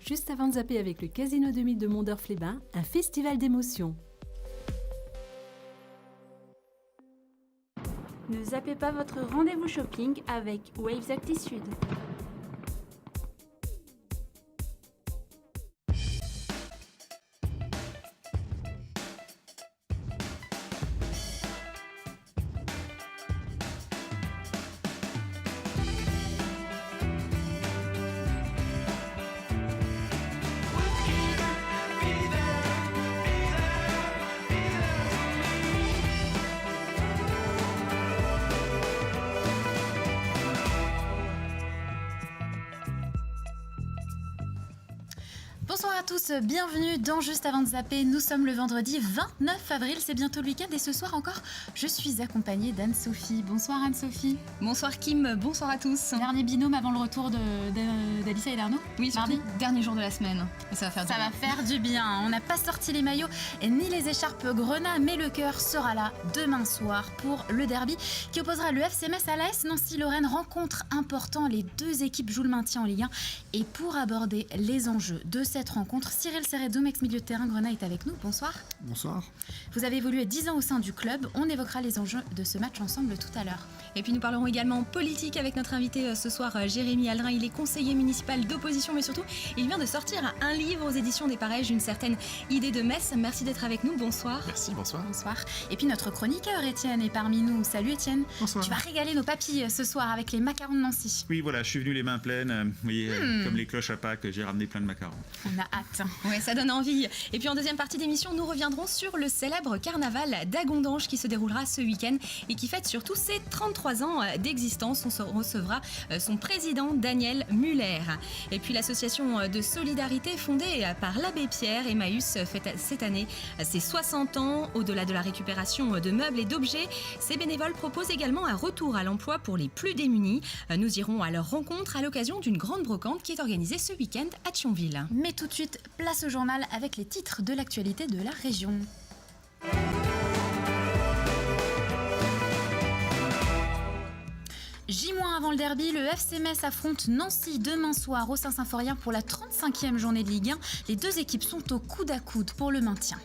juste avant de zapper avec le Casino 2000 de Mondorf-les-Bains, un festival d'émotions. Ne zappez pas votre rendez-vous shopping avec Waves Actisud. Bonsoir à tous, bienvenue dans Juste avant de zapper. Nous sommes le vendredi 29 avril, c'est bientôt le week-end et ce soir encore, je suis accompagnée d'Anne-Sophie. Bonsoir Anne-Sophie. Bonsoir Kim, bonsoir à tous. Dernier binôme avant le retour d'Alissa et d'Arnaud. Oui, surtout dernier jour de la semaine. Et ça va faire du bien. On n'a pas sorti les maillots et ni les écharpes Grenat, mais le cœur sera là demain soir pour le derby qui opposera le FC Metz à l'AS Nancy-Lorraine. Rencontre important, les deux équipes jouent le maintien en Ligue 1 et pour aborder les enjeux de cette rencontre, Cyril Serredoum, ex-milieu de terrain Grenat, est avec nous. Bonsoir. Bonsoir. Vous avez évolué 10 ans au sein du club. On évoquera les enjeux de ce match ensemble tout à l'heure. Et puis nous parlerons également politique avec notre invité ce soir, Jérémy Aldrin. Il est conseiller municipal d'opposition, mais surtout, il vient de sortir un livre aux éditions des Pareilles, Une certaine idée de Metz. Merci d'être avec nous. Bonsoir. Merci, bonsoir. Bonsoir. Et puis notre chroniqueur Étienne est parmi nous. Salut Étienne. Bonsoir. Tu vas régaler nos papilles ce soir avec les macarons de Nancy. Oui, voilà, je suis venu les mains pleines. Vous voyez, comme les cloches à Pâques, j'ai ramené plein de macarons. On a hâte. Ouais, ça donne envie. Et puis en deuxième partie d'émission, nous reviendrons sur le célèbre carnaval d'Agondange qui se déroulera ce week-end et qui fête surtout ses 33 ans d'existence. On recevra son président Daniel Muller. Et puis l'association de solidarité fondée par l'abbé Pierre, Emmaüs, fête cette année ses 60 ans. Au-delà de la récupération de meubles et d'objets, ces bénévoles proposent également un retour à l'emploi pour les plus démunis. Nous irons à leur rencontre à l'occasion d'une grande brocante qui est organisée ce week-end à Thionville. Mais tout de suite, place au journal avec les titres de l'actualité de la région. J- avant le derby, le FC Metz affronte Nancy demain soir au Saint-Symphorien pour la 35e journée de Ligue 1. Les deux équipes sont au coude à coude pour le maintien.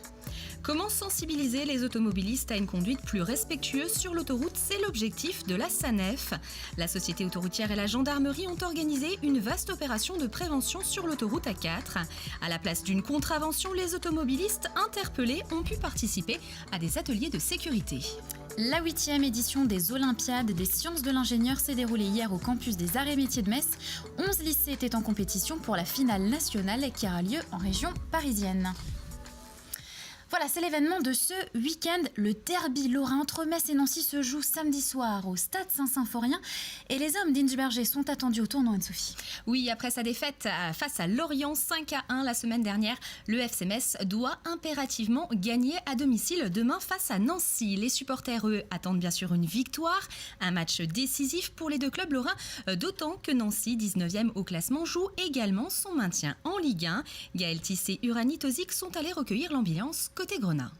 Comment sensibiliser les automobilistes à une conduite plus respectueuse sur l'autoroute? C'est l'objectif de la SANEF. La société autoroutière et la gendarmerie ont organisé une vaste opération de prévention sur l'autoroute A4. À la place d'une contravention, les automobilistes interpellés ont pu participer à des ateliers de sécurité. La 8e édition des Olympiades des sciences de l'ingénieur s'est déroulée hier au campus des Arts et Métiers de Metz. 11 lycées étaient en compétition pour la finale nationale qui aura lieu en région parisienne. Voilà, c'est l'événement de ce week-end. Le derby lorrain entre Metz et Nancy se joue samedi soir au stade Saint-Symphorien. Et les hommes d'Innsberger sont attendus au tournoi, Anne-Sophie. Oui, après sa défaite face à Lorient 5-1 la semaine dernière, le FC Metz doit impérativement gagner à domicile demain face à Nancy. Les supporters, eux, attendent bien sûr une victoire. Un match décisif pour les deux clubs lorrains, d'autant que Nancy, 19e au classement, joue également son maintien en Ligue 1. Gaël Tissé et Urani Tozik sont allés recueillir l'ambiance côté Grenat.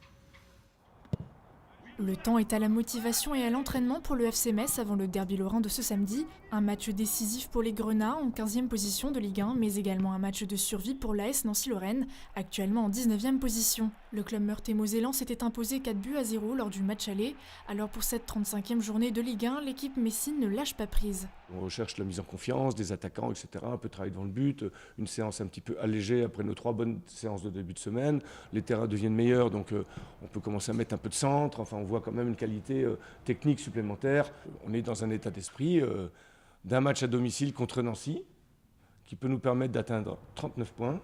Le temps est à la motivation et à l'entraînement pour le FC Metz avant le derby lorrain de ce samedi. Un match décisif pour les Grenats en 15e position de Ligue 1, mais également un match de survie pour l'AS Nancy-Lorraine, actuellement en 19e position. Le club meurthe-et-mosellan s'était imposé 4-0 lors du match aller. Alors pour cette 35e journée de Ligue 1, l'équipe messine ne lâche pas prise. On recherche la mise en confiance des attaquants, etc. Un peu de travail devant le but, une séance un petit peu allégée après nos 3 bonnes séances de début de semaine. Les terrains deviennent meilleurs, donc on peut commencer à mettre un peu de centre. Enfin, on voit quand même une qualité technique supplémentaire. On est dans un état d'esprit d'un match à domicile contre Nancy qui peut nous permettre d'atteindre 39 points,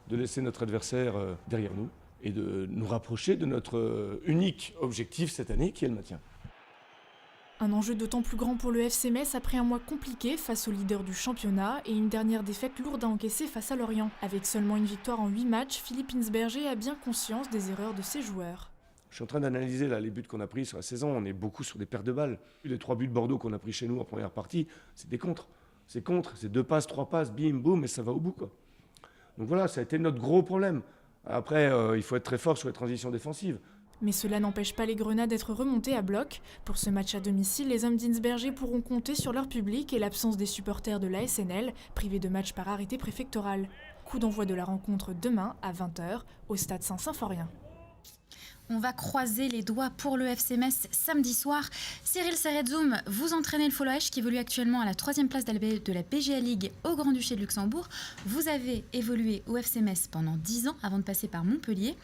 de laisser notre adversaire derrière nous et de nous rapprocher de notre unique objectif cette année qui est le maintien. Un enjeu d'autant plus grand pour le FC Metz après un mois compliqué face au leader du championnat et une dernière défaite lourde à encaisser face à Lorient. Avec seulement une victoire en 8 matchs, Philippe Innsberger a bien conscience des erreurs de ses joueurs. Je suis en train d'analyser là, les buts qu'on a pris sur la saison. On est beaucoup sur des pertes de balles. Les 3 buts de Bordeaux qu'on a pris chez nous en première partie, c'est des contres. C'est 2 passes, 3 passes, bim, boum, et ça va au bout, quoi. Donc voilà, ça a été notre gros problème. Après, il faut être très fort sur les transitions défensives. Mais cela n'empêche pas les Grenats d'être remontés à bloc. Pour ce match à domicile, les hommes d'Innsberger pourront compter sur leur public et l'absence des supporters de l'ASNL, privés de match par arrêté préfectoral. Coup d'envoi de la rencontre demain à 20h au stade Saint-Symphorien. On va croiser les doigts pour le FC Metz samedi soir. Cyril Serretzoum, vous entraînez le Folloèche qui évolue actuellement à la 3e place de la PGA League au Grand-Duché de Luxembourg. Vous avez évolué au FC Metz pendant 10 ans avant de passer par Montpellier.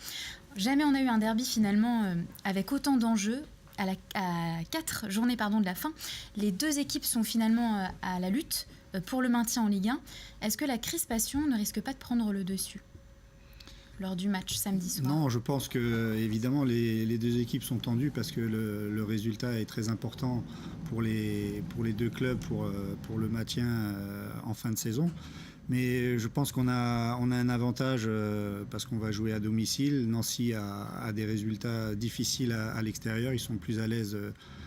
Jamais on a eu un derby finalement avec autant d'enjeux. À 4 journées de la fin, les deux équipes sont finalement à la lutte pour le maintien en Ligue 1. Est-ce que la crispation ne risque pas de prendre le dessus lors du match samedi soir? Non, je pense que évidemment les deux équipes sont tendues parce que le résultat est très important pour les deux clubs pour le maintien en fin de saison. Mais je pense qu'on a un avantage parce qu'on va jouer à domicile. Nancy a des résultats difficiles à l'extérieur. Ils sont plus à l'aise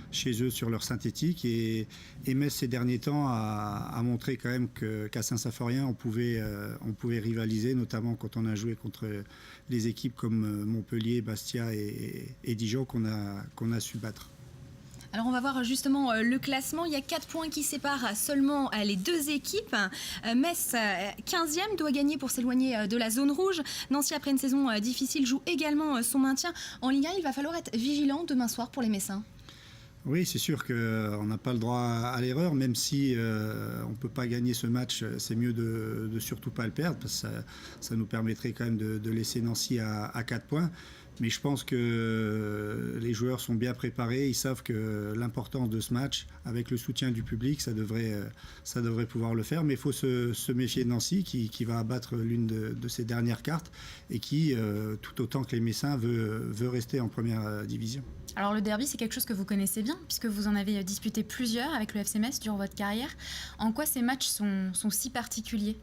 chez eux sur leur synthétique. Et Metz, ces derniers temps, a montré quand même qu'à Saint-Symphorien, on pouvait rivaliser, notamment quand on a joué contre les équipes comme Montpellier, Bastia et Dijon qu'on a su battre. Alors on va voir justement le classement. Il y a 4 points qui séparent seulement les deux équipes. Metz, 15e, doit gagner pour s'éloigner de la zone rouge. Nancy, après une saison difficile, joue également son maintien en Ligue 1. Il va falloir être vigilant demain soir pour les Messins. Oui, c'est sûr qu'on n'a pas le droit à l'erreur, même si on ne peut pas gagner ce match, c'est mieux de surtout pas le perdre, parce que ça nous permettrait quand même de laisser Nancy à 4 points. Mais je pense que les joueurs sont bien préparés, ils savent que l'importance de ce match, avec le soutien du public, ça devrait pouvoir le faire. Mais il faut se méfier de Nancy, qui va abattre l'une de ses dernières cartes et qui, tout autant que les Messins, veut rester en première division. Alors le derby, c'est quelque chose que vous connaissez bien, puisque vous en avez disputé plusieurs avec le FC Metz durant votre carrière. En quoi ces matchs sont si particuliers ?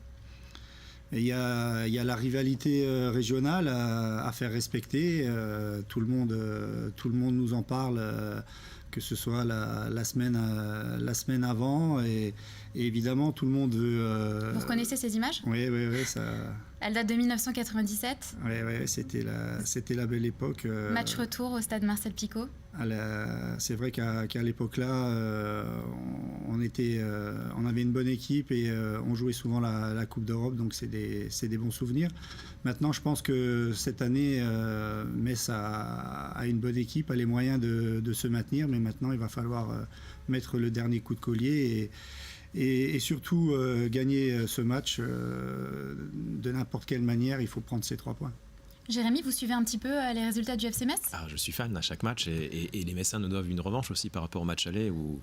Il y a la rivalité régionale à faire respecter. Tout le monde nous en parle, que ce soit la semaine avant. Et évidemment, tout le monde veut... Vous reconnaissez ces images ? Oui, ça... Elle date de 1997. Oui, c'était la belle époque. Match retour au stade Marcel Picot. C'est vrai qu'à l'époque-là, on avait une bonne équipe et on jouait souvent la Coupe d'Europe, donc c'est des bons souvenirs. Maintenant, je pense que cette année, Metz a une bonne équipe, a les moyens de se maintenir, mais maintenant, il va falloir mettre le dernier coup de collier et surtout gagner ce match de n'importe quelle manière. Il faut prendre ces 3 points. Jérémy, vous suivez un petit peu les résultats du FC Metz ? Je suis fan à chaque match et les Messins nous doivent une revanche aussi par rapport au match aller où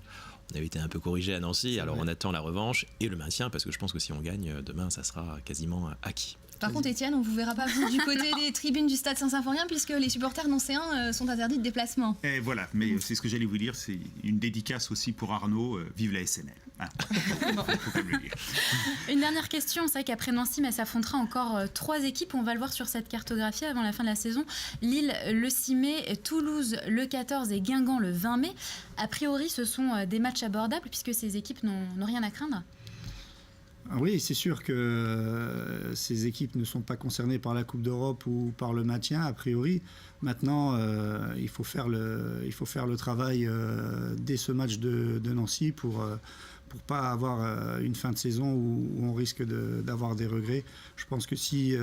on avait été un peu corrigé à Nancy. Alors on attend la revanche et le maintien parce que je pense que si on gagne demain, ça sera quasiment acquis. Par contre, Étienne, on ne vous verra pas vous, du côté des tribunes du stade Saint-Symphorien puisque les supporters nancéens sont interdits de déplacement. Et voilà, mais c'est ce que j'allais vous dire, c'est une dédicace aussi pour Arnaud, vive la SNL. Faut quand même le dire. Une dernière question, c'est vrai qu'après Nancy, Metz affrontera encore 3 équipes, on va le voir sur cette cartographie avant la fin de la saison. Lille le 6 mai, Toulouse le 14 et Guingamp le 20 mai. A priori, ce sont des matchs abordables puisque ces équipes n'ont rien à craindre. Oui, c'est sûr que ces équipes ne sont pas concernées par la Coupe d'Europe ou par le maintien, a priori. Maintenant, il faut faire le travail dès ce match de Nancy pour pas avoir une fin de saison où on risque d'avoir des regrets. Je pense que si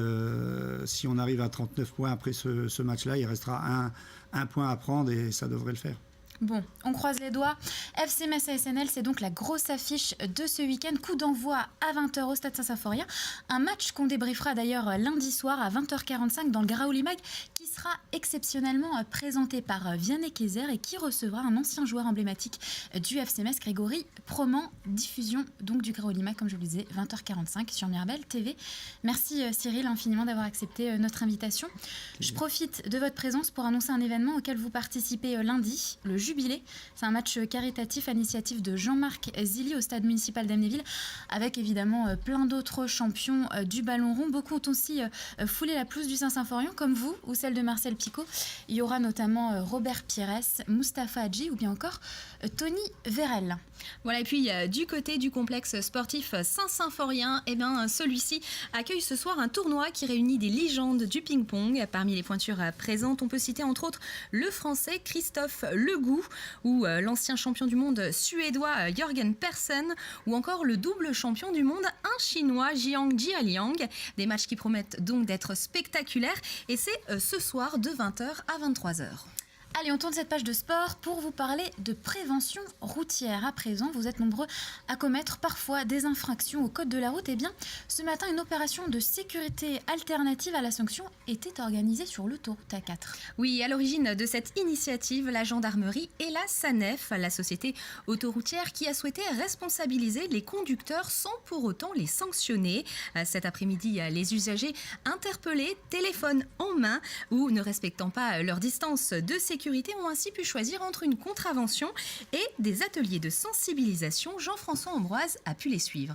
on arrive à 39 points après ce match-là, il restera un point à prendre et ça devrait le faire. Bon, on croise les doigts. FC Metz ASNL, c'est donc la grosse affiche de ce week-end. Coup d'envoi à 20h au stade Saint-Symphorien. Un match qu'on débriefera d'ailleurs lundi soir à 20h45 dans le Graouli Mag, qui sera exceptionnellement présenté par Vianney Kayser et qui recevra un ancien joueur emblématique du FC Metz, Grégory Proman. Diffusion donc du Graouli Mag, comme je vous le disais, 20h45 sur Mirabel TV. Merci Cyril infiniment d'avoir accepté notre invitation. Je profite de votre présence pour annoncer un événement auquel vous participez lundi, le Jubilé. C'est un match caritatif à l'initiative de Jean-Marc Zilly au stade municipal d'Amnéville, avec évidemment plein d'autres champions du ballon rond. Beaucoup ont aussi foulé la pelouse du Saint-Symphorien, comme vous, ou celle de Marcel Picot. Il y aura notamment Robert Pires, Mustapha Hadji ou bien encore Tony Vérel. Voilà, et puis du côté du complexe sportif Saint-Symphorien, celui-ci accueille ce soir un tournoi qui réunit des légendes du ping-pong. Parmi les pointures présentes, on peut citer entre autres le Français Christophe Legout, Bakou, ou l'ancien champion du monde suédois Jørgen Persson, ou encore le double champion du monde, un Chinois Jiang Jialiang. Des matchs qui promettent donc d'être spectaculaires, et c'est ce soir de 20h à 23h. Allez, on tourne cette page de sport pour vous parler de prévention routière. À présent, vous êtes nombreux à commettre parfois des infractions au code de la route. Eh bien, ce matin, une opération de sécurité alternative à la sanction était organisée sur l'autoroute A4. Oui, à l'origine de cette initiative, la gendarmerie et la SANEF, la société autoroutière qui a souhaité responsabiliser les conducteurs sans pour autant les sanctionner. Cet après-midi, les usagers interpellés, téléphone en main ou ne respectant pas leur distance de sécurité ont ainsi pu choisir entre une contravention et des ateliers de sensibilisation. Jean-François Ambroise a pu les suivre.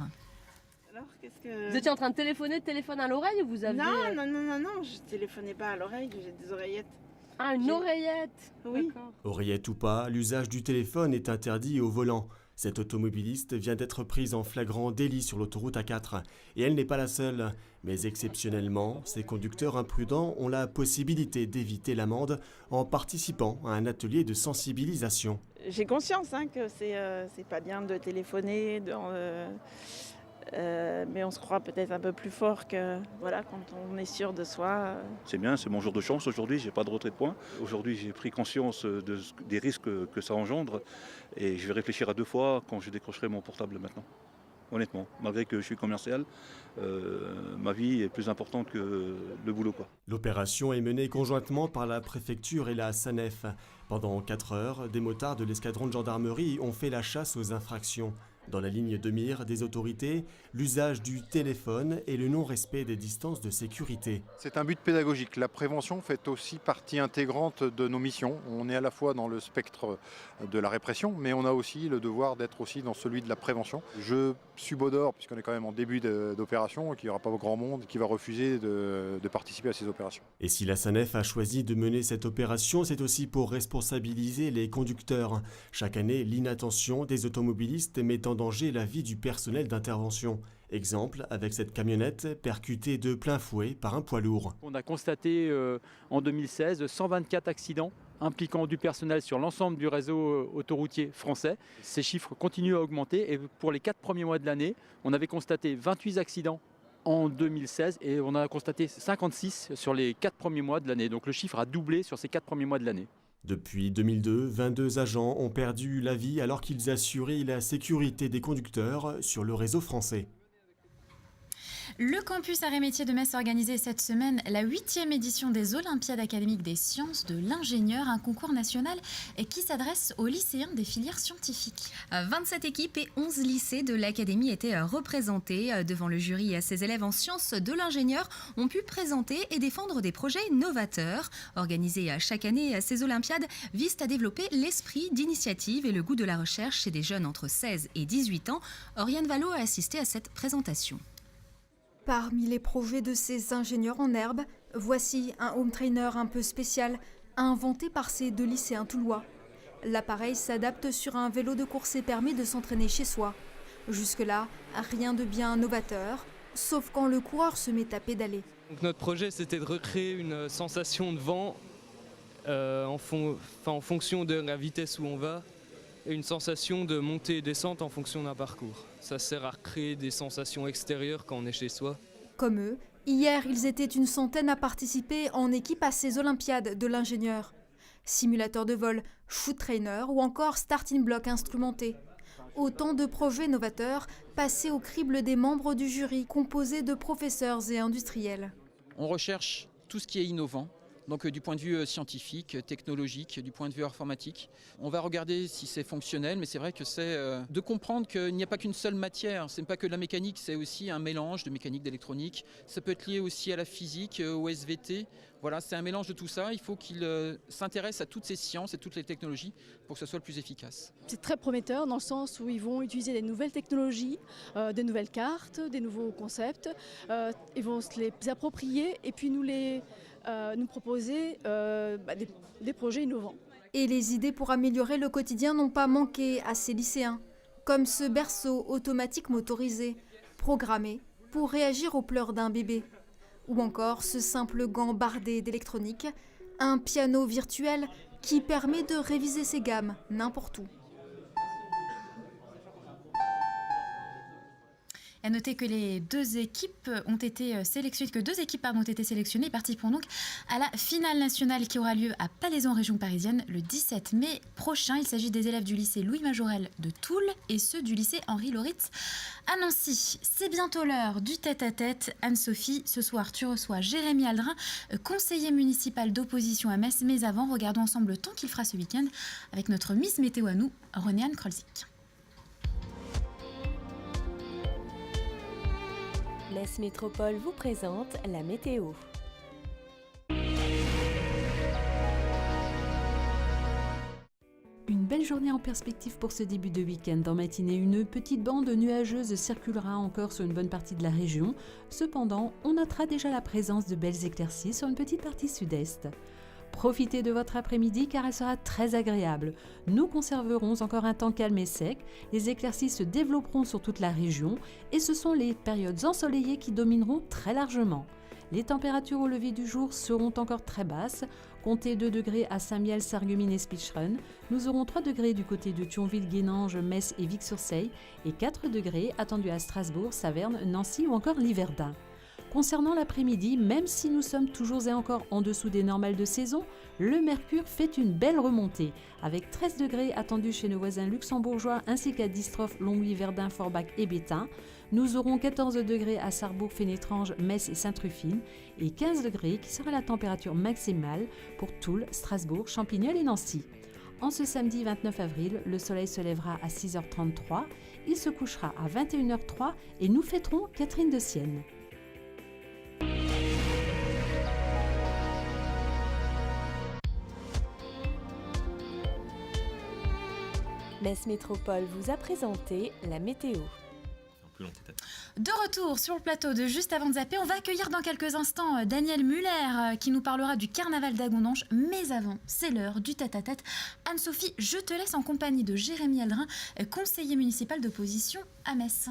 Alors, qu'est-ce que... Vous étiez en train de téléphoner, téléphone à l'oreille ou vous avez... Non, je téléphonais pas à l'oreille, j'ai des oreillettes. Ah, une oreillette. Oui. D'accord. Oreillette ou pas, l'usage du téléphone est interdit au volant. Cette automobiliste vient d'être prise en flagrant délit sur l'autoroute A4. Et elle n'est pas la seule. Mais exceptionnellement, ces conducteurs imprudents ont la possibilité d'éviter l'amende en participant à un atelier de sensibilisation. J'ai conscience que c'est pas bien de téléphoner, mais on se croit peut-être un peu plus fort que quand on est sûr de soi. C'est bien, c'est mon jour de chance aujourd'hui, j'ai pas de retrait de points. Aujourd'hui j'ai pris conscience des risques que ça engendre et je vais réfléchir à 2 fois quand je décrocherai mon portable maintenant. Honnêtement, malgré que je suis commercial, ma vie est plus importante que le boulot. L'opération est menée conjointement par la préfecture et la SANEF. Pendant 4 heures, des motards de l'escadron de gendarmerie ont fait la chasse aux infractions. Dans la ligne de mire des autorités, l'usage du téléphone et le non-respect des distances de sécurité. C'est un but pédagogique. La prévention fait aussi partie intégrante de nos missions. On est à la fois dans le spectre de la répression, mais on a aussi le devoir d'être aussi dans celui de la prévention. Je subodore, puisqu'on est quand même en début d'opération, et qu'il n'y aura pas grand monde qui va refuser de participer à ces opérations. Et si la SANEF a choisi de mener cette opération, c'est aussi pour responsabiliser les conducteurs. Chaque année, l'inattention des automobilistes met en danger la vie du personnel d'intervention. Exemple avec cette camionnette percutée de plein fouet par un poids lourd. On a constaté en 2016 124 accidents impliquant du personnel sur l'ensemble du réseau autoroutier français. Ces chiffres continuent à augmenter et pour les 4 premiers mois de l'année, on avait constaté 28 accidents en 2016 et on a constaté 56 sur les 4 premiers mois de l'année. Donc le chiffre a doublé sur ces 4 premiers mois de l'année. Depuis 2002, 22 agents ont perdu la vie alors qu'ils assuraient la sécurité des conducteurs sur le réseau français. Le campus Arrêt-Métiers de Metz a organisé cette semaine la 8e édition des Olympiades académiques des sciences de l'ingénieur, un concours national qui s'adresse aux lycéens des filières scientifiques. 27 équipes et 11 lycées de l'académie étaient représentés. Devant le jury, ces élèves en sciences de l'ingénieur ont pu présenter et défendre des projets novateurs. Organisés chaque année, ces Olympiades visent à développer l'esprit d'initiative et le goût de la recherche chez des jeunes entre 16 et 18 ans. Oriane Vallot a assisté à cette présentation. Parmi les projets de ces ingénieurs en herbe, voici un home trainer un peu spécial, inventé par ces 2 lycéens toulois. L'appareil s'adapte sur un vélo de course et permet de s'entraîner chez soi. Jusque-là, rien de bien novateur, sauf quand le coureur se met à pédaler. Donc notre projet, c'était de recréer une sensation de vent en fonction de la vitesse où on va, et une sensation de montée et descente en fonction d'un parcours. Ça sert à recréer des sensations extérieures quand on est chez soi. Comme eux, hier, ils étaient une centaine à participer en équipe à ces Olympiades de l'ingénieur. Simulateur de vol, shoot trainer ou encore starting block instrumenté. Autant de projets novateurs passés au crible des membres du jury composé de professeurs et industriels. On recherche tout ce qui est innovant. Donc du point de vue scientifique, technologique, du point de vue informatique. On va regarder si c'est fonctionnel, mais c'est vrai que c'est de comprendre qu'il n'y a pas qu'une seule matière. Ce n'est pas que de la mécanique, c'est aussi un mélange de mécanique, d'électronique. Ça peut être lié aussi à la physique, au SVT. Voilà, c'est un mélange de tout ça. Il faut qu'il s'intéresse à toutes ces sciences et toutes les technologies pour que ce soit le plus efficace. C'est très prometteur dans le sens où ils vont utiliser des nouvelles technologies, des nouvelles cartes, des nouveaux concepts. Ils vont se les approprier et puis nous proposer des projets innovants. Et les idées pour améliorer le quotidien n'ont pas manqué à ces lycéens, comme ce berceau automatique motorisé, programmé pour réagir aux pleurs d'un bébé, ou encore ce simple gant bardé d'électronique, un piano virtuel qui permet de réviser ses gammes n'importe où. À noter que les deux équipes ont été sélectionnées et participeront donc à la finale nationale qui aura lieu à Palaiseau en région parisienne le 17 mai prochain. Il s'agit des élèves du lycée Louis Majorel de Toul et ceux du lycée Henri Lauritz à Nancy. C'est bientôt l'heure du tête-à-tête. Anne-Sophie, ce soir tu reçois Jérémy Aldrin, conseiller municipal d'opposition à Metz. Mais avant, regardons ensemble le temps qu'il fera ce week-end avec notre Miss Météo à nous, René-Anne Krolzik. Metz Métropole vous présente la météo. Une belle journée en perspective pour ce début de week-end. En matinée, une petite bande nuageuse circulera encore sur une bonne partie de la région. Cependant, on notera déjà la présence de belles éclaircies sur une petite partie sud-est. Profitez de votre après-midi car elle sera très agréable. Nous conserverons encore un temps calme et sec. Les éclaircies se développeront sur toute la région et ce sont les périodes ensoleillées qui domineront très largement. Les températures au lever du jour seront encore très basses. Comptez 2 degrés à Saint-Mihiel, Sarreguemines et Spicheren. Nous aurons 3 degrés du côté de Thionville, Guénange, Metz et Vic-sur-Seille et 4 degrés attendus à Strasbourg, Saverne, Nancy ou encore Liverdun. Concernant l'après-midi, même si nous sommes toujours et encore en dessous des normales de saison, le mercure fait une belle remontée, avec 13 degrés attendus chez nos voisins luxembourgeois ainsi qu'à Distroff, Longwy, Verdun, Forbach et Bétain. Nous aurons 14 degrés à Sarrebourg, Fénétrange, Metz et Saint-Truffine et 15 degrés qui sera la température maximale pour Toul, Strasbourg, Champignol et Nancy. En ce samedi 29 avril, le soleil se lèvera à 6h33, il se couchera à 21h03 et nous fêterons Catherine de Sienne. Metz Métropole vous a présenté la météo. De retour sur le plateau de Juste avant de zapper, on va accueillir dans quelques instants Daniel Muller qui nous parlera du carnaval d'Agondange. Mais avant, c'est l'heure du tête-à-tête. Anne-Sophie, je te laisse en compagnie de Jérémy Aldrin, conseiller municipal d'opposition à Metz.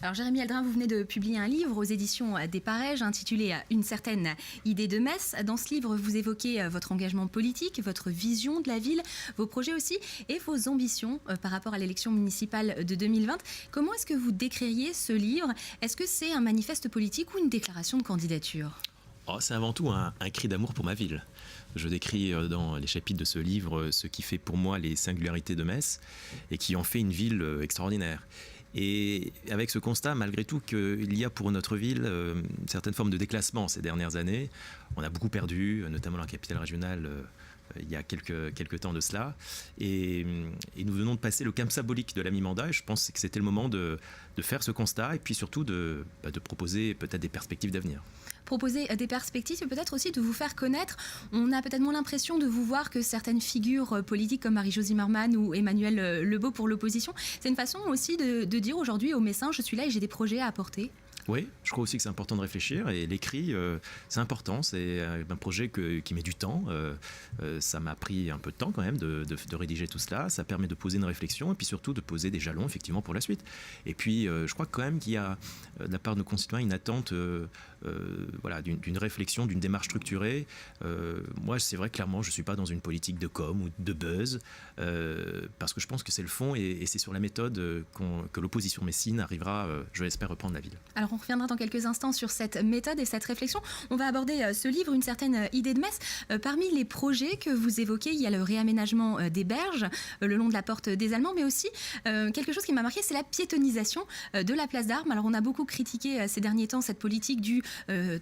Alors Jérémy Aldrin, vous venez de publier un livre aux éditions des Parèges intitulé « Une certaine idée de Metz ». Dans ce livre, vous évoquez votre engagement politique, votre vision de la ville, vos projets aussi et vos ambitions par rapport à l'élection municipale de 2020. Comment est-ce que vous décririez ce livre ? Est-ce que c'est un manifeste politique ou une déclaration de candidature ? C'est avant tout un cri d'amour pour ma ville. Je décris dans les chapitres de ce livre ce qui fait pour moi les singularités de Metz et qui en fait une ville extraordinaire. Et avec ce constat, malgré tout, qu'il y a pour notre ville une certaine forme de déclassement ces dernières années. On a beaucoup perdu, notamment la capitale régionale, il y a quelques temps de cela. Et nous venons de passer le cap symbolique de la mi-mandat. Et je pense que c'était le moment de faire ce constat et puis surtout de proposer peut-être des perspectives d'avenir. Proposer des perspectives et peut-être aussi de vous faire connaître. On a peut-être moins l'impression de vous voir que certaines figures politiques comme Marie-Jo Zimmermann ou Emmanuel Lebeau pour l'opposition. C'est une façon aussi de dire aujourd'hui aux Messins, je suis là et j'ai des projets à apporter. Oui, je crois aussi que c'est important de réfléchir et l'écrit, c'est important, c'est un projet qui met du temps, ça m'a pris un peu de temps quand même de rédiger tout cela, ça permet de poser une réflexion et puis surtout de poser des jalons effectivement pour la suite. Et puis je crois quand même qu'il y a de la part de nos concitoyens une attente d'une réflexion, d'une démarche structurée. Moi c'est vrai clairement je ne suis pas dans une politique de com ou de buzz parce que je pense que c'est le fond et c'est sur la méthode que l'opposition messine arrivera, je l'espère, reprendre la ville. Alors on reviendra dans quelques instants sur cette méthode et cette réflexion. On va aborder ce livre, Une certaine idée de Metz. Parmi les projets que vous évoquez, il y a le réaménagement des berges le long de la porte des Allemands, mais aussi quelque chose qui m'a marqué, c'est la piétonisation de la place d'Armes. Alors on a beaucoup critiqué ces derniers temps cette politique du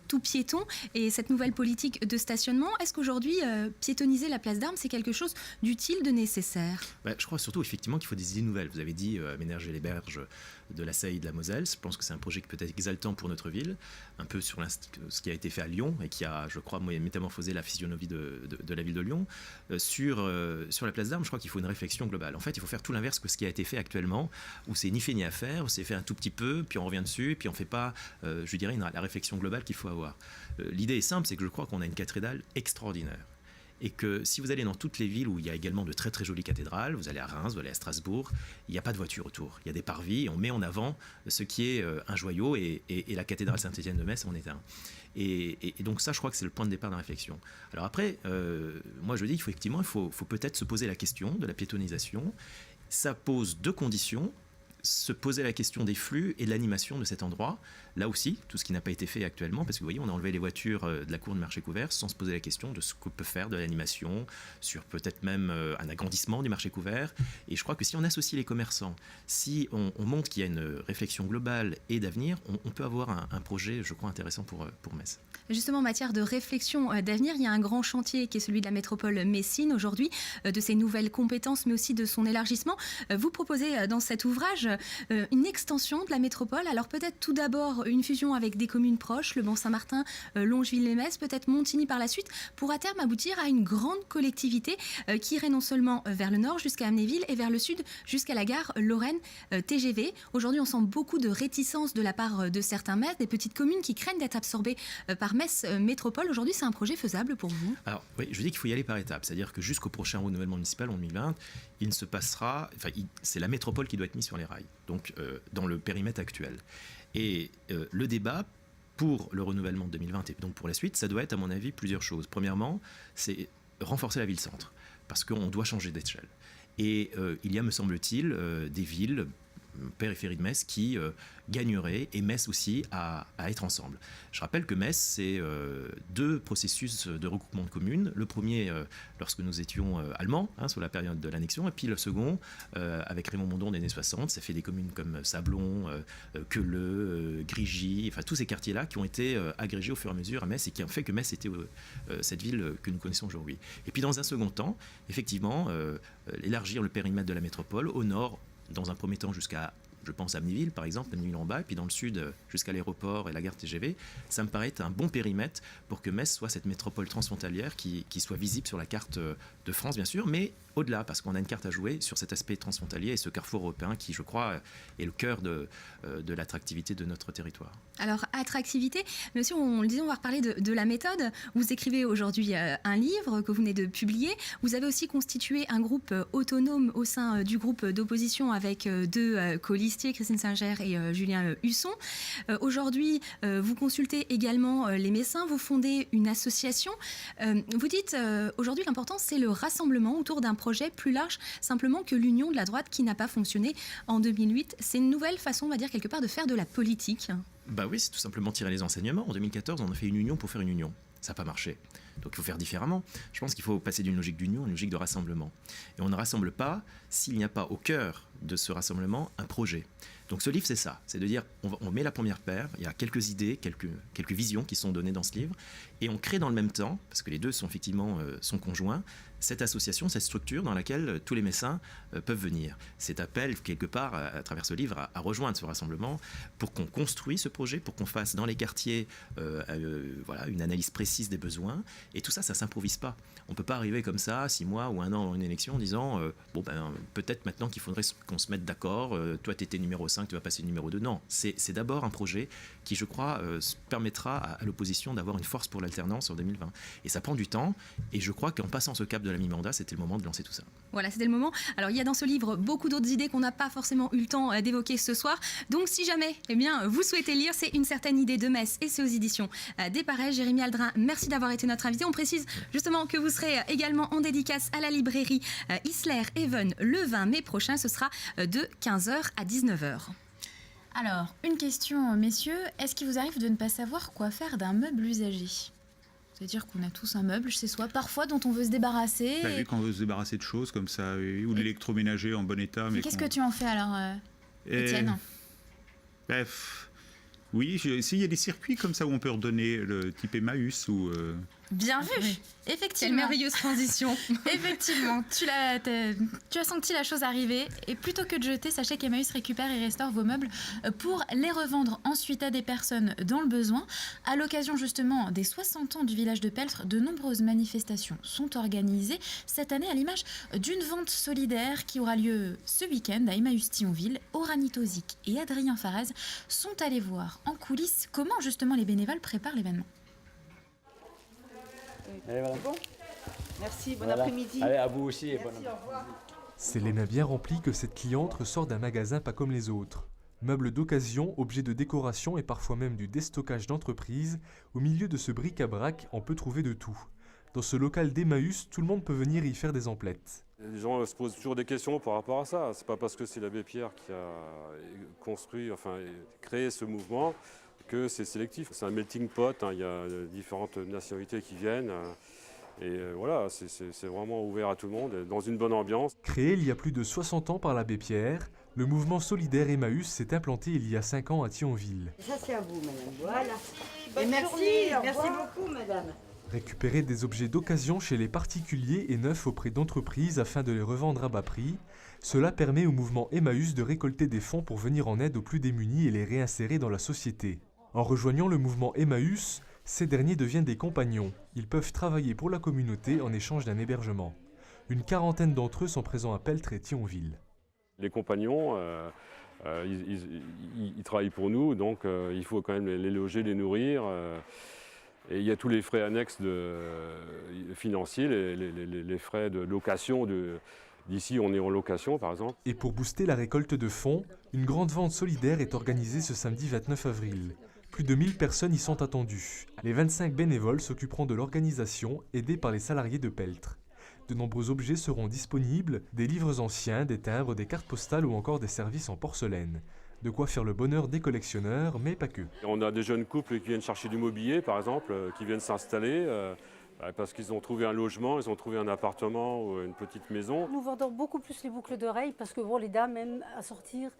tout piéton et cette nouvelle politique de stationnement. Est-ce qu'aujourd'hui, piétoniser la place d'Armes, c'est quelque chose d'utile, de nécessaire ? Je crois surtout effectivement qu'il faut des idées nouvelles. Vous avez dit aménager les berges de la Seille et de la Moselle. Je pense que c'est un projet qui peut être exaltant pour notre ville, un peu sur ce qui a été fait à Lyon et qui a, je crois, métamorphosé la physionomie de la ville de Lyon. Sur la place d'Armes, je crois qu'il faut une réflexion globale. En fait, il faut faire tout l'inverse que ce qui a été fait actuellement, où c'est ni fait ni à faire, où c'est fait un tout petit peu, puis on revient dessus, et puis on ne fait pas, je dirais, la réflexion globale qu'il faut avoir. L'idée est simple, c'est que je crois qu'on a une cathédrale extraordinaire. et que si vous allez dans toutes les villes où il y a également de très très jolies cathédrales, vous allez à Reims, vous allez à Strasbourg, il n'y a pas de voiture autour, il y a des parvis et on met en avant ce qui est un joyau et la cathédrale Saint-Étienne de Metz en est un. Et donc ça, je crois que c'est le point de départ de la réflexion. Alors après, moi je dis qu'il faut peut-être se poser la question de la piétonisation. Ça pose deux conditions. Se poser la question des flux et de l'animation de cet endroit. Là aussi, tout ce qui n'a pas été fait actuellement, parce que vous voyez, on a enlevé les voitures de la cour de marché couvert sans se poser la question de ce qu'on peut faire de l'animation, sur peut-être même un agrandissement du marché couvert. Et je crois que si on associe les commerçants, si on montre qu'il y a une réflexion globale et d'avenir, on peut avoir un projet, je crois, intéressant pour Metz. Justement, en matière de réflexion d'avenir, il y a un grand chantier qui est celui de la métropole messine aujourd'hui, de ses nouvelles compétences, mais aussi de son élargissement. Vous proposez dans cet ouvrage une extension de la métropole. Alors peut-être tout d'abord une fusion avec des communes proches, le Bon-Saint-Martin, Longeville-les-Metz, peut-être Montigny par la suite, pour à terme aboutir à une grande collectivité qui irait non seulement vers le nord jusqu'à Amnéville et vers le sud jusqu'à la gare Lorraine TGV. Aujourd'hui, on sent beaucoup de réticence de la part de certains maires, des petites communes qui craignent d'être absorbées par Metz Métropole. Aujourd'hui, c'est un projet faisable pour vous? Alors oui, je dis qu'il faut y aller par étapes. C'est-à-dire que jusqu'au prochain renouvellement municipal en 2020, il ne se passera... c'est la métropole qui doit être mise sur les rails, donc dans le périmètre actuel. Et le débat pour le renouvellement de 2020 et donc pour la suite, ça doit être à mon avis plusieurs choses. Premièrement, c'est renforcer la ville-centre, parce qu'on doit changer d'échelle. Et il y a, me semble-t-il, des villes, périphérie de Metz, qui gagneraient, et Metz aussi, à être ensemble. Je rappelle que Metz, c'est deux processus de regroupement de communes. Le premier, lorsque nous étions allemands, sur la période de l'annexion, et puis le second, avec Raymond Mondon des années 60, ça fait des communes comme Sablon, Queuleux, Grigy, enfin tous ces quartiers-là qui ont été agrégés au fur et à mesure à Metz et qui ont fait que Metz était cette ville que nous connaissons aujourd'hui. Et puis dans un second temps, effectivement, élargir le périmètre de la métropole au nord, dans un premier temps jusqu'à, je pense, Amnéville par exemple, Amnéville en bas, et puis dans le sud jusqu'à l'aéroport et la gare TGV, ça me paraît être un bon périmètre pour que Metz soit cette métropole transfrontalière qui soit visible sur la carte de France bien sûr, mais au-delà, parce qu'on a une carte à jouer sur cet aspect transfrontalier et ce carrefour européen qui, je crois, est le cœur de l'attractivité de notre territoire. Alors, attractivité, monsieur, on le disait, on va reparler de la méthode. Vous écrivez aujourd'hui un livre que vous venez de publier. Vous avez aussi constitué un groupe autonome au sein du groupe d'opposition avec deux colistiers, Christine Singer et Julien Husson. Aujourd'hui, vous consultez également les Messins, vous fondez une association. Vous dites, aujourd'hui, l'important, c'est le rassemblement autour d'un projet plus large simplement que l'union de la droite qui n'a pas fonctionné en 2008. C'est une nouvelle façon, on va dire, quelque part, de faire de la politique. Bah oui, c'est tout simplement tirer les enseignements. En 2014, on a fait une union pour faire une union. Ça n'a pas marché. Donc il faut faire différemment. Je pense qu'il faut passer d'une logique d'union à une logique de rassemblement. Et on ne rassemble pas s'il n'y a pas au cœur de ce rassemblement un projet. Donc ce livre, c'est ça. C'est de dire, on met la première paire, il y a quelques idées, quelques visions qui sont données dans ce livre, et on crée dans le même temps, parce que les deux sont effectivement sont conjoints, cette association, cette structure dans laquelle tous les Messins peuvent venir. Cet appel, quelque part, à travers ce livre, à rejoindre ce rassemblement pour qu'on construise ce projet, pour qu'on fasse dans les quartiers voilà, une analyse précise des besoins. Et tout ça, ça ne s'improvise pas. On ne peut pas arriver comme ça, 6 mois ou 1 an avant une élection, en disant peut-être maintenant qu'il faudrait qu'on se mette d'accord, toi tu étais numéro 5, tu vas passer numéro 2. Non, c'est d'abord un projet qui, je crois, permettra à l'opposition d'avoir une force pour l'alternance en 2020. Et ça prend du temps, et je crois qu'en passant ce cap de la mi-mandat, c'était le moment de lancer tout ça. Voilà, c'était le moment. Alors, il y a dans ce livre beaucoup d'autres idées qu'on n'a pas forcément eu le temps d'évoquer ce soir. Donc, si jamais vous souhaitez lire, c'est Une certaine idée de Metz, et c'est aux éditions des Pareils. Jérémy Aldrin, merci d'avoir été notre invité. On précise justement que vous serez également en dédicace à la librairie Isler Even le 20 mai prochain. Ce sera de 15h à 19h. Alors, une question, messieurs. Est-ce qu'il vous arrive de ne pas savoir quoi faire d'un meuble usagé ? C'est-à-dire qu'on a tous un meuble chez soi, parfois, dont on veut se débarrasser. Quand on veut se débarrasser de choses comme ça, ou l'électroménager en bon état. Mais qu'est-ce que tu en fais alors, Étienne ? Oui, s'il y a des circuits comme ça où on peut redonner le type Emmaüs ou... Bien vu, effectivement. Quelle merveilleuse transition. Effectivement, tu as senti la chose arriver. Et plutôt que de jeter, sachez qu'Emmaüs récupère et restaure vos meubles pour les revendre ensuite à des personnes dans le besoin. À l'occasion justement des 60 ans du village de Peltre, de nombreuses manifestations sont organisées cette année à l'image d'une vente solidaire qui aura lieu ce week-end à Emmaüs Thionville. Orani Tozic et Adrien Farez sont allés voir en coulisses comment justement les bénévoles préparent l'événement. Allez, voilà. Merci, bon Voilà. après-midi. Allez, à vous aussi. Et Merci, au revoir. C'est les mains bien remplies que cette cliente ressort d'un magasin pas comme les autres. Meubles d'occasion, objets de décoration et parfois même du déstockage d'entreprise, au milieu de ce bric-à-brac, on peut trouver de tout. Dans ce local d'Emmaüs, tout le monde peut venir y faire des emplettes. Les gens se posent toujours des questions par rapport à ça. C'est pas parce que c'est l'abbé Pierre qui a construit, enfin créé ce mouvement que c'est sélectif. C'est un melting pot, hein. Il y a différentes nationalités qui viennent. Et voilà, c'est vraiment ouvert à tout le monde, dans une bonne ambiance. Créé il y a plus de 60 ans par l'abbé Pierre, le mouvement solidaire Emmaüs s'est implanté il y a 5 ans à Thionville. Ça, c'est à vous, madame. Voilà. Bonne Et merci, journée, au merci revoir. beaucoup, madame. Récupérer des objets d'occasion chez les particuliers et neufs auprès d'entreprises afin de les revendre à bas prix, cela permet au mouvement Emmaüs de récolter des fonds pour venir en aide aux plus démunis et les réinsérer dans la société. En rejoignant le mouvement Emmaüs, ces derniers deviennent des compagnons. Ils peuvent travailler pour la communauté en échange d'un hébergement. Une quarantaine d'entre eux sont présents à Peltre et Thionville. Les compagnons, ils travaillent pour nous, donc il faut quand même les loger, les nourrir. Et il y a tous les frais annexes financiers, les frais de location. D'ici, on est en location, par exemple. Et pour booster la récolte de fonds, une grande vente solidaire est organisée ce samedi 29 avril. Plus de 1000 personnes y sont attendues. Les 25 bénévoles s'occuperont de l'organisation, aidés par les salariés de Peltre. De nombreux objets seront disponibles, des livres anciens, des timbres, des cartes postales ou encore des services en porcelaine. De quoi faire le bonheur des collectionneurs, mais pas que. On a des jeunes couples qui viennent chercher du mobilier, par exemple, qui viennent s'installer parce qu'ils ont trouvé un logement, ils ont trouvé un appartement ou une petite maison. Nous vendons beaucoup plus les boucles d'oreilles parce que bon, les dames aiment à sortir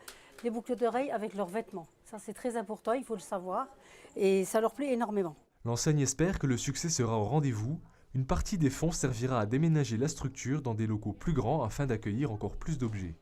les boucles d'oreilles avec leurs vêtements. Ça, c'est très important, il faut le savoir, et ça leur plaît énormément. L'enseigne espère que le succès sera au rendez-vous. Une partie des fonds servira à déménager la structure dans des locaux plus grands afin d'accueillir encore plus d'objets.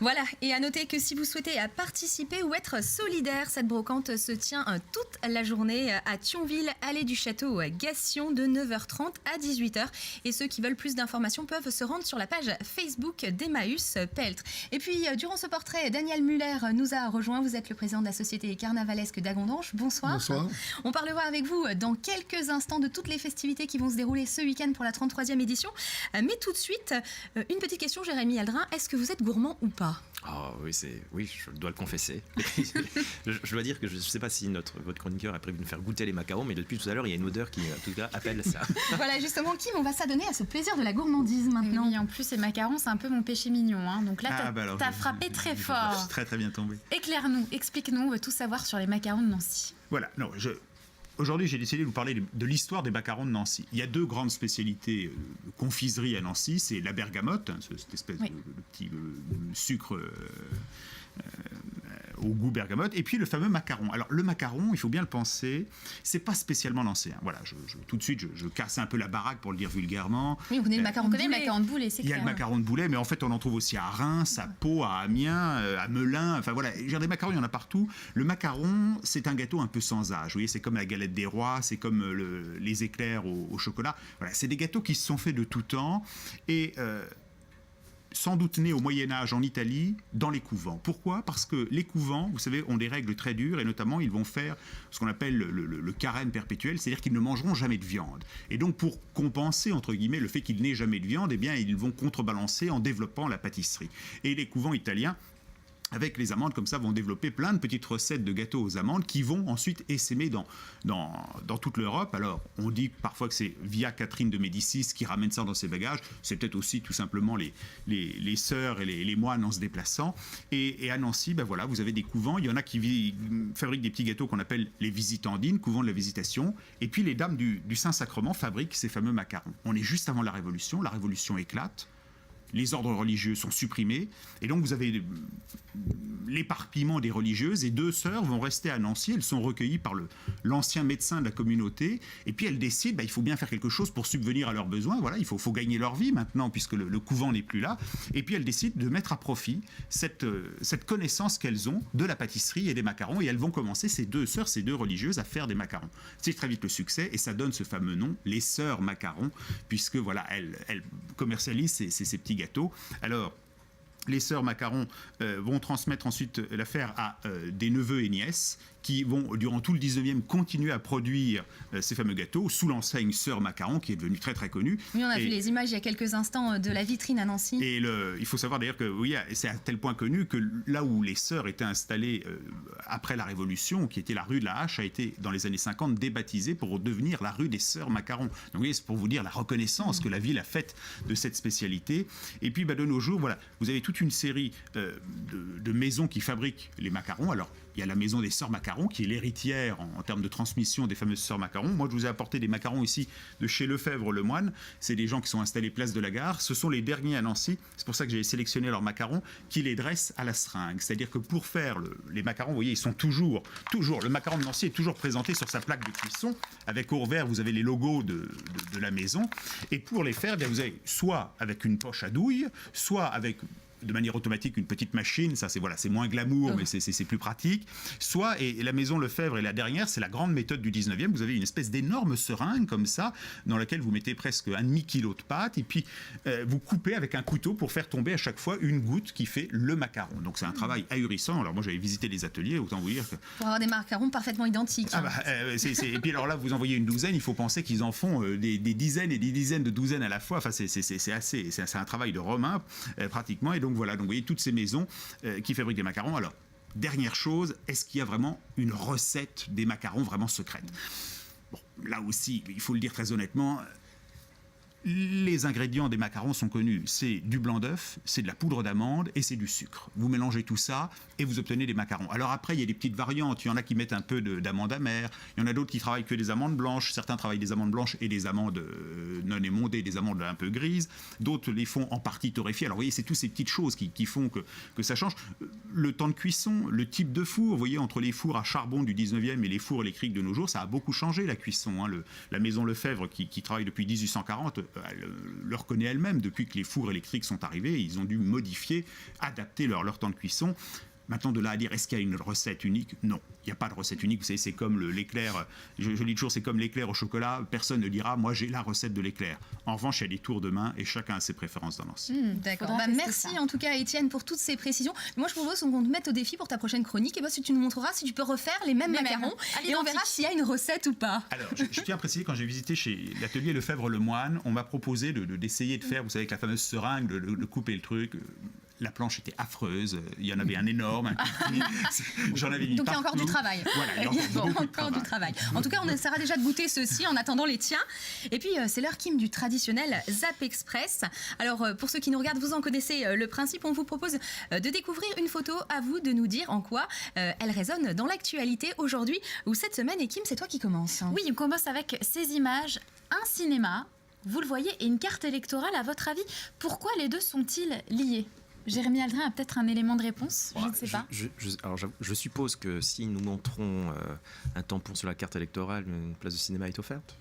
Voilà, et à noter que si vous souhaitez participer ou être solidaire, cette brocante se tient toute la journée à Thionville, allée du Château Gassion, de 9h30 à 18h. Et ceux qui veulent plus d'informations peuvent se rendre sur la page Facebook d'Emmaüs Peltre. Et puis, durant ce portrait, Daniel Muller nous a rejoint. Vous êtes le président de la Société carnavalesque d'Agondanche. Bonsoir. Bonsoir. On parlera avec vous dans quelques instants de toutes les festivités qui vont se dérouler ce week-end pour la 33e édition. Mais tout de suite, une petite question, Jérémy Aldrin. Est-ce que vous êtes gourmand ou pas ? Oh, oui, je dois le confesser. je dois dire que je ne sais pas si votre chroniqueur a prévu de nous faire goûter les macarons, mais depuis tout à l'heure, il y a une odeur qui, en tout cas, appelle ça. Voilà, justement, Kim, on va s'adonner à ce plaisir de la gourmandise maintenant. Oui, en plus, ces macarons, c'est un peu mon péché mignon. Hein. Donc là, t'as frappé très fort. Je suis très très bien tombé. Éclaire-nous, explique-nous, on veut tout savoir sur les macarons de Nancy. Voilà, non, aujourd'hui, j'ai décidé de vous parler de l'histoire des macarons de Nancy. Il y a deux grandes spécialités de confiserie à Nancy. C'est la bergamote, cette espèce de petit sucre au goût bergamote, et puis le fameux macaron. Alors le macaron, il faut bien le penser, c'est pas spécialement nancéen. Voilà, tout de suite, je casse un peu la baraque pour le dire vulgairement. Oui, on connaît le macaron de boulet, c'est clair. Il y a le macaron de boulet, mais en fait, on en trouve aussi à Reims, à Pau, à Amiens, à Melun. Enfin voilà, des macarons, il y en a partout. Le macaron, c'est un gâteau un peu sans âge. Vous voyez, c'est comme la galette des rois, c'est comme les éclairs au chocolat. Voilà, c'est des gâteaux qui se sont faits de tout temps et sans doute nés au Moyen-Âge en Italie, dans les couvents. Pourquoi ? Parce que les couvents, vous savez, ont des règles très dures, et notamment, ils vont faire ce qu'on appelle le carême perpétuel, c'est-à-dire qu'ils ne mangeront jamais de viande. Et donc, pour compenser, entre guillemets, le fait qu'ils n'aient jamais de viande, eh bien, ils vont contrebalancer en développant la pâtisserie. Et les couvents italiens, avec les amandes, comme ça, vont développer plein de petites recettes de gâteaux aux amandes qui vont ensuite essaimer dans toute l'Europe. Alors, on dit parfois que c'est via Catherine de Médicis qui ramène ça dans ses bagages. C'est peut-être aussi tout simplement les sœurs et les moines en se déplaçant. Et à Nancy, ben voilà, vous avez des couvents. Il y en a qui fabriquent des petits gâteaux qu'on appelle les visitandines, couvent de la visitation. Et puis les dames du Saint-Sacrement fabriquent ces fameux macarons. On est juste avant la Révolution. La Révolution éclate. Les ordres religieux sont supprimés, et donc vous avez l'éparpillement des religieuses, et deux sœurs vont rester à Nancy. Elles sont recueillies par l'ancien médecin de la communauté, et puis elles décident, il faut bien faire quelque chose pour subvenir à leurs besoins. Voilà, il faut gagner leur vie maintenant, puisque le couvent n'est plus là, et puis elles décident de mettre à profit cette connaissance qu'elles ont de la pâtisserie et des macarons, et elles vont commencer, ces deux sœurs, ces deux religieuses, à faire des macarons. C'est très vite le succès, et ça donne ce fameux nom, les sœurs macarons, puisque voilà, elles commercialisent ces petits gâteaux. Alors, les sœurs macarons vont transmettre ensuite l'affaire à des neveux et nièces qui vont, durant tout le 19e, continuer à produire ces fameux gâteaux sous l'enseigne Sœur Macaron, qui est devenue très très connue. Oui, on a vu les images il y a quelques instants de la vitrine à Nancy. Et il faut savoir d'ailleurs que oui, c'est à tel point connu que là où les sœurs étaient installées après la Révolution, qui était la rue de la Hache, a été dans les années 50 débaptisée pour devenir la rue des Sœurs Macaron. Donc vous voyez, c'est pour vous dire la reconnaissance que la ville a faite de cette spécialité. Et puis de nos jours, voilà, vous avez toute une série de maisons qui fabriquent les macarons. Alors il y a la maison des Sœurs Macaron qui est l'héritière en termes de transmission des fameuses Sœurs Macaron. Moi, je vous ai apporté des macarons ici de chez Lefebvre Le Moine. C'est des gens qui sont installés place de la Gare. Ce sont les derniers à Nancy. C'est pour ça que j'ai sélectionné leurs macarons qui les dressent à la seringue. C'est-à-dire que pour faire les macarons, vous voyez, ils sont toujours, le macaron de Nancy est toujours présenté sur sa plaque de cuisson. Avec au revers, vous avez les logos de la maison. Et pour les faire, vous avez soit avec une poche à douille, soit avec de manière automatique une petite machine, ça c'est moins glamour, mais c'est plus pratique. Soit, et la maison Lefebvre est la dernière, c'est la grande méthode du 19e, vous avez une espèce d'énorme seringue comme ça, dans laquelle vous mettez presque un demi-kilo de pâte, et puis vous coupez avec un couteau pour faire tomber à chaque fois une goutte qui fait le macaron. Donc c'est un travail ahurissant. Alors moi j'avais visité les ateliers, autant vous dire que... Pour avoir des macarons parfaitement identiques. Et puis alors là, vous envoyez une douzaine, il faut penser qu'ils en font des dizaines et des dizaines de douzaines à la fois. Enfin, c'est un travail de Romain, pratiquement. Et donc voilà, donc vous voyez toutes ces maisons qui fabriquent des macarons. Alors, dernière chose, est-ce qu'il y a vraiment une recette des macarons vraiment secrète? Bon, là aussi, il faut le dire très honnêtement, les ingrédients des macarons sont connus. C'est du blanc d'œuf, c'est de la poudre d'amande et c'est du sucre. Vous mélangez tout ça et vous obtenez des macarons. Alors après, il y a des petites variantes. Il y en a qui mettent un peu d'amande amère. Il y en a d'autres qui travaillent que des amandes blanches. Certains travaillent des amandes blanches et des amandes non émondées, des amandes un peu grises. D'autres les font en partie torréfiées. Alors vous voyez, c'est toutes ces petites choses qui font que ça change. Le temps de cuisson, le type de four, vous voyez, entre les fours à charbon du 19e et les fours électriques de nos jours, ça a beaucoup changé la cuisson. Hein. La maison Lefebvre qui travaille depuis 1840, elle le reconnaît elle-même. Depuis que les fours électriques sont arrivés, ils ont dû modifier, adapter leur temps de cuisson. Maintenant, de là à dire, est-ce qu'il y a une recette unique? Non, il n'y a pas de recette unique. Vous savez, c'est comme l'éclair, je dis toujours, c'est comme l'éclair au chocolat. Personne ne dira, moi j'ai la recette de l'éclair. En revanche, il y a des tours de main et chacun a ses préférences dans l'ensemble. D'accord. Merci en tout cas, Étienne, pour toutes ces précisions. Moi, je propose qu'on te mette au défi pour ta prochaine chronique. Et si tu nous montreras si tu peux refaire les mêmes macarons. Et on verra s'il y a une recette ou pas. Alors, je tiens à préciser, quand j'ai visité chez l'atelier Lefebvre Le Moine, on m'a proposé d'essayer de faire, vous savez, avec la fameuse seringue, de couper le truc. La planche était affreuse, il y en avait un énorme, j'en avais mis donc partout. Il y a encore du travail. Voilà, il y a encore du travail. En tout cas, on essaiera déjà de goûter ceux-ci en attendant les tiens. Et puis, c'est l'heure, Kim, du traditionnel Zap Express. Alors, pour ceux qui nous regardent, vous en connaissez le principe. On vous propose de découvrir une photo, à vous de nous dire en quoi elle résonne dans l'actualité aujourd'hui ou cette semaine. Et Kim, c'est toi qui commence. Oui, on commence avec ces images, un cinéma, vous le voyez, et une carte électorale. À votre avis, pourquoi les deux sont-ils liés ? Jérémy Aldrin a peut-être un élément de réponse, je ne sais pas. Je suppose que si nous montrons un tampon sur la carte électorale, une place de cinéma est offerte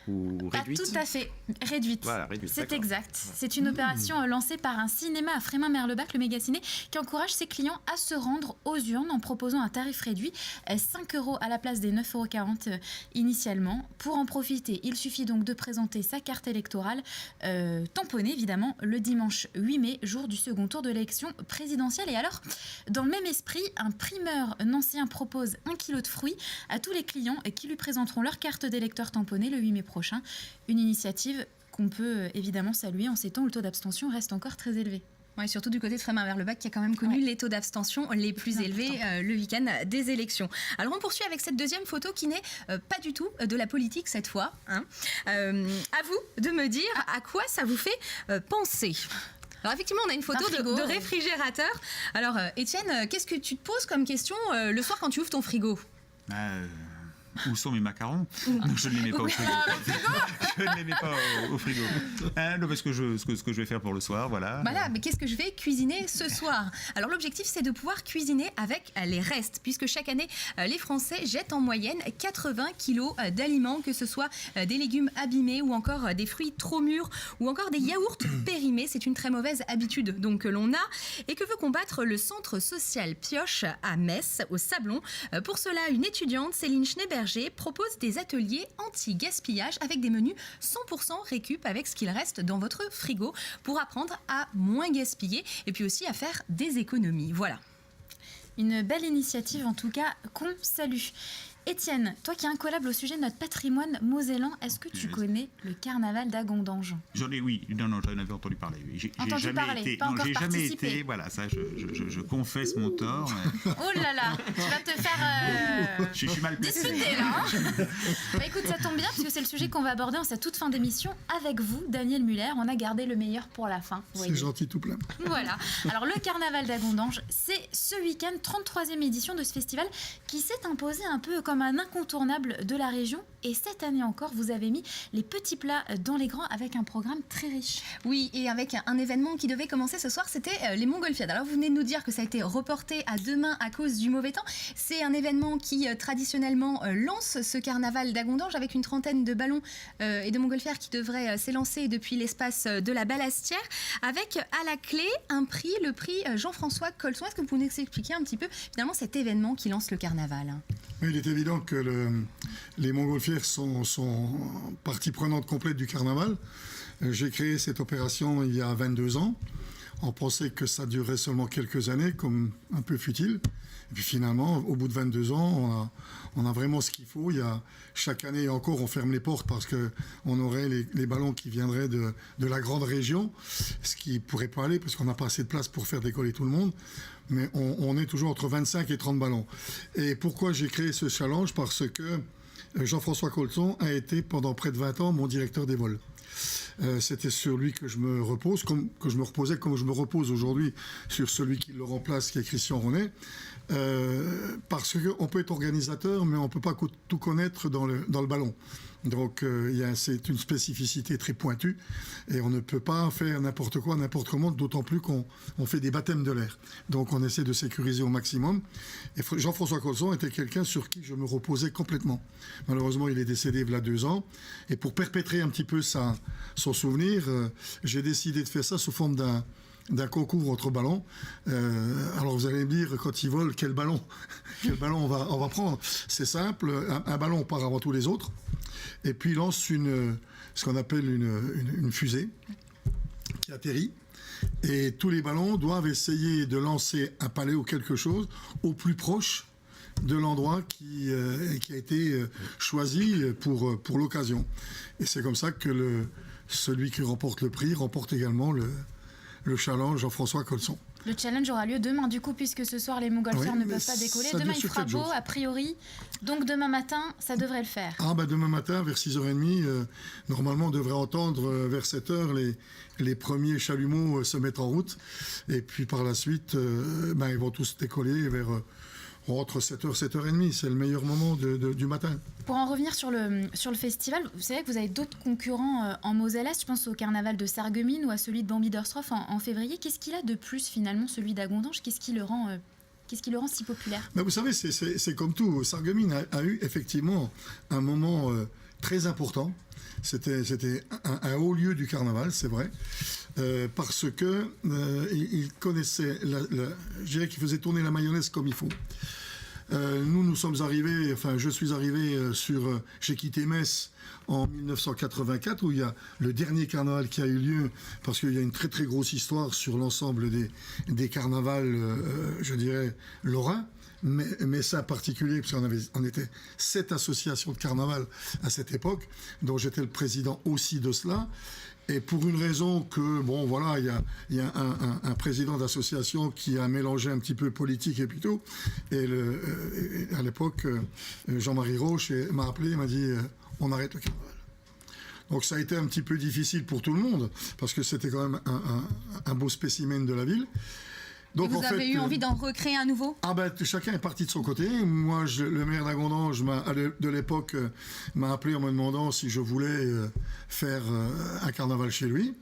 ou réduite? Pas tout à fait, réduite. Voilà, réduite. C'est exact. C'est une opération lancée par un cinéma à Frémin-Merlebach, le Mégaciné, qui encourage ses clients à se rendre aux urnes en proposant un tarif réduit, 5 € à la place des 9,40 € initialement. Pour en profiter, il suffit donc de présenter sa carte électorale, tamponnée évidemment, le dimanche 8 mai, jour du second tour de l'élection présidentielle. Et alors, dans le même esprit, un primeur nancéen propose 1 kg de fruits à tous les clients qui lui présenteront leur carte d'électeur tamponnée le 8 mai prochain. Une initiative qu'on peut évidemment saluer en ces temps où le taux d'abstention reste encore très élevé. Ouais, surtout du côté de Frémin-Merlebach qui a quand même connu les taux d'abstention les plus élevés le week-end des élections. Alors on poursuit avec cette deuxième photo qui n'est pas du tout de la politique cette fois. Hein. À vous de me dire à quoi ça vous fait penser. Alors effectivement, on a une photo de réfrigérateur. Alors Étienne, qu'est-ce que tu te poses comme question le soir quand tu ouvres ton frigo? Où sont mes macarons? Non, je ne les mets pas au frigo. Je ne les mets pas au frigo. Non, parce que ce que je vais faire pour le soir, voilà. Voilà, mais qu'est-ce que je vais cuisiner ce soir? Alors l'objectif, c'est de pouvoir cuisiner avec les restes, puisque chaque année, les Français jettent en moyenne 80 kilos d'aliments, que ce soit des légumes abîmés ou encore des fruits trop mûrs ou encore des yaourts périmés. C'est une très mauvaise habitude donc, que l'on a et que veut combattre le centre social Pioche à Metz, au Sablon. Pour cela, une étudiante, Céline Schneeberger, propose des ateliers anti-gaspillage avec des menus 100% récup avec ce qu'il reste dans votre frigo pour apprendre à moins gaspiller et puis aussi à faire des économies. Voilà. Une belle initiative en tout cas qu'on salue. Étienne, toi qui es incollable au sujet de notre patrimoine mosellan, est-ce que tu connais le carnaval d'Agondange? J'en avais entendu parler. J'ai jamais été, voilà, ça, je confesse mon tort. Oh là là, tu vas te faire je suis mal placé. disputer là. Bah écoute, ça tombe bien parce que c'est le sujet qu'on va aborder en cette toute fin d'émission avec vous, Daniel Muller. On a gardé le meilleur pour la fin. C'est gentil tout plein. Voilà. Alors le carnaval d'Agondange, c'est ce week-end, 33e édition de ce festival qui s'est imposé un peu comme un incontournable de la région. Et cette année encore, vous avez mis les petits plats dans les grands avec un programme très riche. Oui, et avec un événement qui devait commencer ce soir, c'était les Montgolfiades. Alors vous venez de nous dire que ça a été reporté à demain à cause du mauvais temps. C'est un événement qui traditionnellement lance ce carnaval d'Agondange avec une trentaine de ballons et de montgolfières qui devraient s'élancer depuis l'espace de la Ballastière, avec à la clé un prix, le prix Jean-François Colson. Est-ce que vous pouvez nous expliquer un petit peu finalement cet événement qui lance le carnaval? Oui, il est évident que les montgolfières sont partie prenante complète du carnaval. J'ai créé cette opération il y a 22 ans. On pensait que ça durerait seulement quelques années, comme un peu futile. Et puis finalement, au bout de 22 ans, on a vraiment ce qu'il faut. Chaque année encore, on ferme les portes parce qu'on aurait les ballons qui viendraient de la grande région, ce qui ne pourrait pas aller parce qu'on n'a pas assez de place pour faire décoller tout le monde. Mais on est toujours entre 25 et 30 ballons. Et pourquoi j'ai créé ce challenge? Parce que Jean-François Colson a été pendant près de 20 ans mon directeur des vols. C'était sur lui que je me repose, que je me reposais comme je me repose aujourd'hui sur celui qui le remplace, qui est Christian Ronet. Parce qu'on peut être organisateur, mais on ne peut pas tout connaître dans le ballon. Donc c'est une spécificité très pointue et on ne peut pas faire n'importe quoi, n'importe comment, d'autant plus qu'on fait des baptêmes de l'air. Donc on essaie de sécuriser au maximum. Et Jean-François Colson était quelqu'un sur qui je me reposais complètement. Malheureusement, il est décédé il y a 2 ans. Et pour perpétrer un petit peu son souvenir, j'ai décidé de faire ça sous forme d'un concours entre ballons. Alors vous allez me dire, quand ils volent, quel ballon on va prendre? C'est simple, un ballon part avant tous les autres, et puis il lance ce qu'on appelle une fusée qui atterrit, et tous les ballons doivent essayer de lancer un palais ou quelque chose au plus proche de l'endroit qui a été choisi pour l'occasion. Et c'est comme ça que celui qui remporte le prix remporte également le challenge Jean-François Colson. Le challenge aura lieu demain, du coup, puisque ce soir, les montgolfières ne peuvent pas décoller. Demain, il fera beau, a priori. Donc, demain matin, ça devrait le faire. Demain matin, vers 6h30, normalement, on devrait entendre vers 7h les premiers chalumeaux se mettre en route. Et puis, par la suite, ils vont tous décoller vers... entre 7h et 7h30, c'est le meilleur moment du matin. Pour en revenir sur le festival, vous savez que vous avez d'autres concurrents en Moselle-Est. Je pense au carnaval de Sarreguemines ou à celui de Bambidershof en février. Qu'est-ce qu'il a de plus finalement, celui d'Agondange? Qu'est-ce qui le rend si populaire? Vous savez, c'est comme tout. Sarreguemines a eu effectivement un moment très important. C'était un haut lieu du carnaval, c'est vrai, parce que il connaissait, je dirais qu'il faisait tourner la mayonnaise comme il faut. Nous sommes arrivés, je suis arrivé j'ai quitté Metz en 1984, où il y a le dernier carnaval qui a eu lieu, parce qu'il y a une très très grosse histoire sur l'ensemble des carnavals, je dirais, lorrains. Mais ça en particulier, parce qu'on était 7 associations de carnaval à cette époque, dont j'étais le président aussi de cela. Et pour une raison que, il y a un président d'association qui a mélangé un petit peu politique et plutôt. Et à l'époque, Jean-Marie Roche m'a appelé et m'a dit on arrête le carnaval. Donc ça a été un petit peu difficile pour tout le monde, parce que c'était quand même un beau spécimen de la ville. Donc, et vous avez eu envie d'en recréer un nouveau? Chacun est parti de son côté. Moi, le maire d'Agondange de l'époque m'a appelé en me demandant si je voulais faire un carnaval chez lui.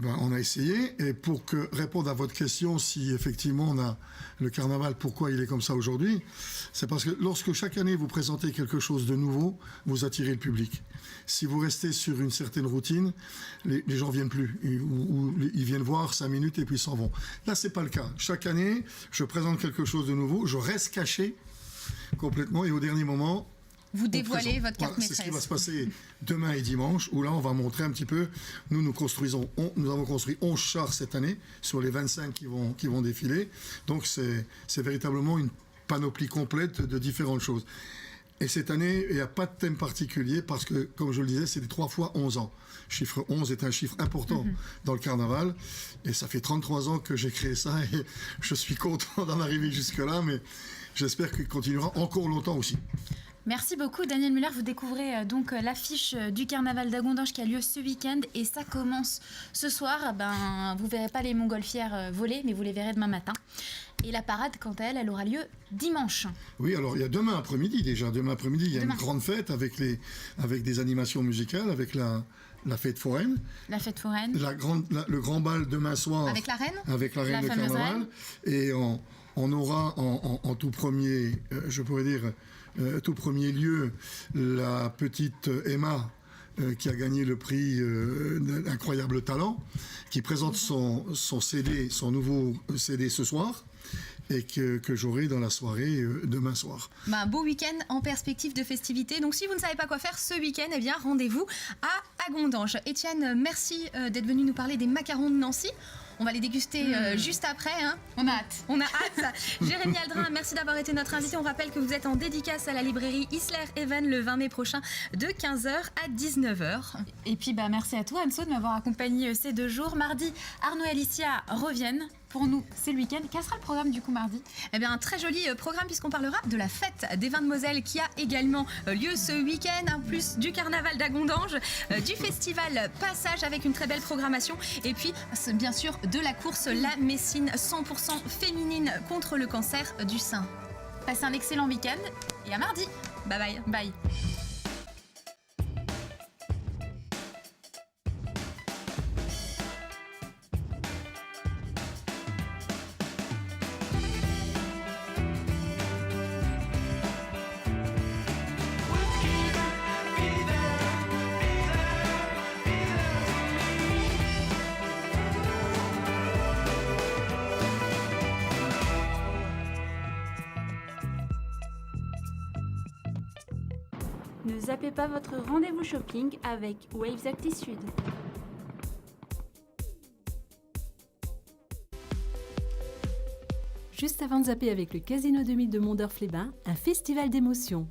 On a essayé. Et pour répondre à votre question, si effectivement on a le carnaval, pourquoi il est comme ça aujourd'hui, c'est parce que lorsque chaque année vous présentez quelque chose de nouveau, vous attirez le public. Si vous restez sur une certaine routine, les gens viennent plus, ou ils viennent voir 5 minutes et puis s'en vont. Là, c'est pas le cas. Chaque année, je présente quelque chose de nouveau, je reste caché complètement et au dernier moment, Vous dévoilez votre carte Voilà, maîtresse. c'est ce qui va se passer demain et dimanche, où là, on va montrer un petit peu. Nous avons construit 11 chars cette année, sur les 25 qui vont défiler. Donc, c'est véritablement une panoplie complète de différentes choses. Et cette année, il n'y a pas de thème particulier, parce que, comme je le disais, c'est 3 fois 11 ans. Chiffre 11 est un chiffre important dans le carnaval. Et ça fait 33 ans que j'ai créé ça, et je suis content d'en arriver jusque-là, mais j'espère qu'il continuera encore longtemps aussi. Merci beaucoup Daniel Muller, vous découvrez donc l'affiche du carnaval d'Agondange qui a lieu ce week-end et ça commence ce soir. Vous verrez pas les montgolfières voler, mais vous les verrez demain matin. Et la parade, quant à elle, elle aura lieu dimanche. Oui, alors il y a demain après-midi déjà. Demain après-midi, il y a une grande fête avec des animations musicales, avec la fête foraine. La fête foraine. Le grand bal demain soir. Avec la reine. Avec la reine de carnaval. Et on aura en tout premier, je pourrais dire, tout premier lieu, la petite Emma qui a gagné le prix d'Incroyable Talent, qui présente son nouveau CD ce soir et que j'aurai dans la soirée demain soir. Un beau week-end en perspective de festivités. Donc si vous ne savez pas quoi faire ce week-end, eh bien rendez-vous à Agondange. Étienne, merci d'être venu nous parler des macarons de Nancy. On va les déguster juste après. On a hâte. On a hâte. Jérémy Aldrin, merci d'avoir été notre invité. On rappelle que vous êtes en dédicace à la librairie Isler Even le 20 mai prochain de 15h à 19h. Et puis merci à toi Anso de m'avoir accompagné ces 2 jours. Mardi, Arnaud et Alicia reviennent. Pour nous, c'est le week-end. Quel sera le programme du coup mardi ? Eh bien, un très joli programme puisqu'on parlera de la fête des vins de Moselle qui a également lieu ce week-end, en plus du carnaval d'Agondange, du festival Passage avec une très belle programmation et puis bien sûr de la course La Messine 100% féminine contre le cancer du sein. Passez un excellent week-end et à mardi. Bye bye. Bye. Ne zappez pas votre rendez-vous shopping avec Waves Acti Sud. Juste avant de zapper avec le Casino 2000 de Mondorf-les-Bains, un festival d'émotions.